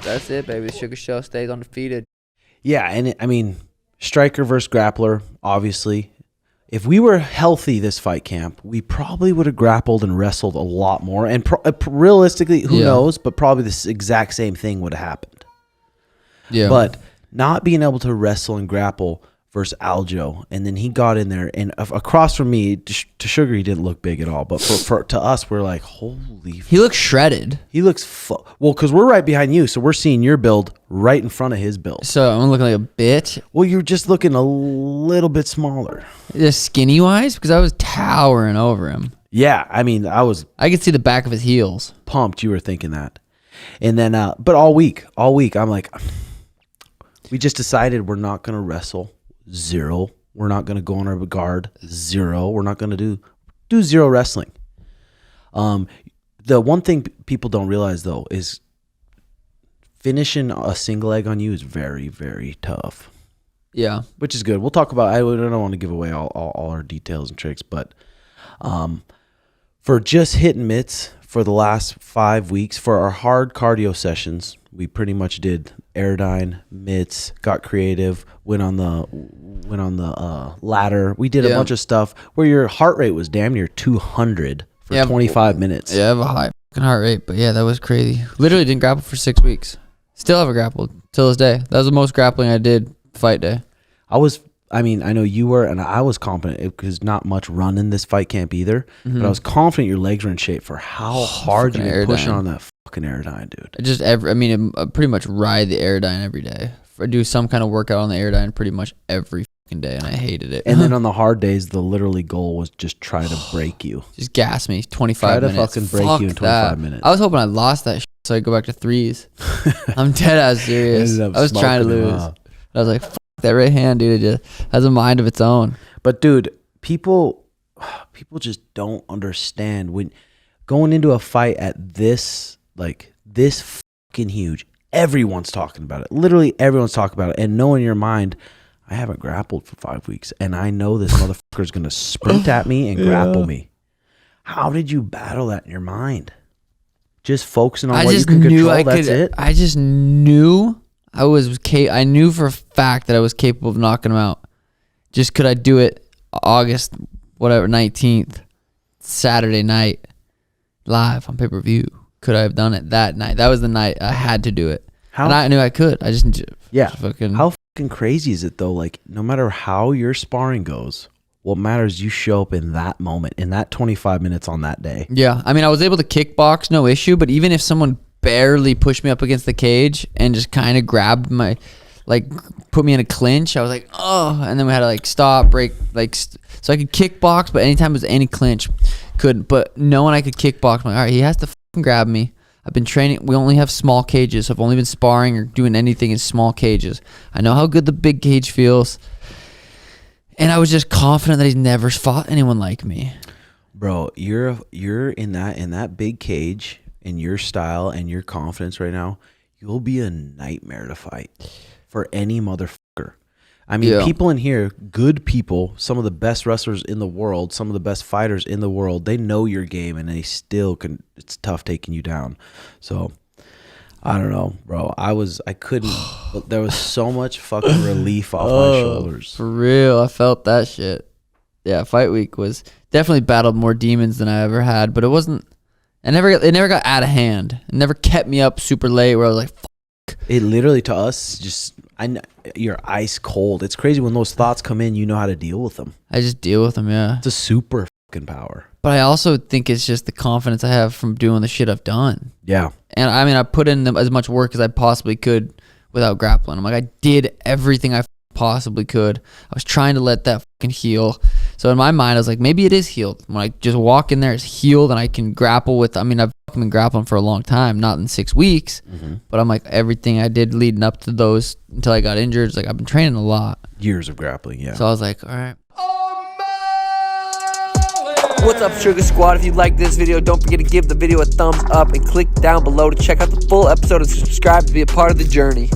That's it, baby. Sugar Shell stays undefeated. Yeah, and I mean, striker versus grappler, obviously. If we were healthy this fight camp, we probably would have grappled and wrestled a lot more. And realistically, who knows? But probably this exact same thing would have happened. Yeah. But not being able to wrestle and grapple versus Aljo, and then he got in there, and across from me, to Sugar, he didn't look big at all. But to us, we're like, holy. He looks shredded. He looks well, because we're right behind you, so we're seeing your build right in front of his build. So I'm looking like a bitch. Well, you're just looking a little bit smaller. Just skinny wise, because I was towering over him. Yeah, I mean, I could see the back of his heels. Pumped you were thinking that. And then, but all week, I'm like, we just decided we're not going to wrestle. 0. We're not going to go on our guard. 0. We're not going to do 0 wrestling. The one thing people don't realize, though, is finishing a single leg on you is very, very tough. Yeah. Which is good. We'll talk about, I don't want to give away all our details and tricks, but for just hitting mitts for the last 5 weeks, for our hard cardio sessions, we pretty much did Airdyne, mitts, got creative, went on the ladder. We did a bunch of stuff where your heart rate was damn near 200 for 25 minutes. Yeah, I have a high fucking heart rate, but yeah, that was crazy. Literally didn't grapple for 6 weeks. Still haven't grappled till this day. That was the most grappling I did fight day. I know you were, and I was confident because not much running this fight camp either. Mm-hmm. But I was confident your legs were in shape for how hard you were pushing on that fucking Airdyne, dude. I pretty much ride the Airdyne every day. I do some kind of workout on the Airdyne pretty much every fucking day, and I hated it. And then on the hard days, the literally goal was just try to break you. Just gas me 25 minutes. Try to fucking break you in 25 minutes. I was hoping I lost that shit so I could go back to 3s. I'm dead ass serious. I was trying to lose. I was like, fuck that right hand, dude. It just has a mind of its own. But dude, people just don't understand when going into a fight at this fucking huge. Everyone's talking about it. Literally everyone's talking about it. And know in your mind, I haven't grappled for 5 weeks, and I know this motherfucker's gonna sprint at me and grapple me. How did you battle that in your mind? Just focusing on what you can control. That's it. I just knew I knew for a fact that I was capable of knocking him out. Just could I do it August 19th, Saturday night, live on pay-per-view? Could I have done it that night? That was the night I had to do it. And I knew I could. How fucking crazy is it though? Like, no matter how your sparring goes, what matters, you show up in that moment, in that 25 minutes on that day. Yeah, I was able to kickbox, no issue. But even if someone barely pushed me up against the cage and just kind of grabbed my, put me in a clinch, I was like, oh, and then we had to stop, break, so I could kickbox, but anytime it was any clinch, couldn't. But knowing I could kickbox, I'm like, all right, he has to fucking grab me. I've been training. We only have small cages, so I've only been sparring or doing anything in small cages. I know how good the big cage feels, and I was just confident that he's never fought anyone like me. Bro, you're in that big cage. In your style and your confidence right now, you'll be a nightmare to fight for any motherfucker. People in here, good people, some of the best wrestlers in the world, some of the best fighters in the world, they know your game and they still can. It's tough taking you down. So I don't know, bro. I couldn't. There was so much fucking relief off my shoulders. For real, I felt that shit. Yeah, fight week was definitely battled more demons than I ever had, but it wasn't. It never got out of hand. It never kept me up super late where I was like, fuck. It literally, to us, you're ice cold. It's crazy when those thoughts come in, you know how to deal with them. I just deal with them, yeah. It's a super fucking power. But I also think it's just the confidence I have from doing the shit I've done. Yeah. And I put in as much work as I possibly could without grappling. I'm like, I did everything I possibly could. I was trying to let that fucking heal. So in my mind, I was like, maybe it is healed. When I just walk in there, it's healed, and I can grapple with. I've been grappling for a long time, not in 6 weeks, but I'm like, everything I did leading up to those until I got injured, it's like I've been training a lot. Years of grappling, yeah. So I was like, all right. What's up, Sugar Squad? If you like this video, don't forget to give the video a thumbs up and click down below to check out the full episode and subscribe to be a part of the journey.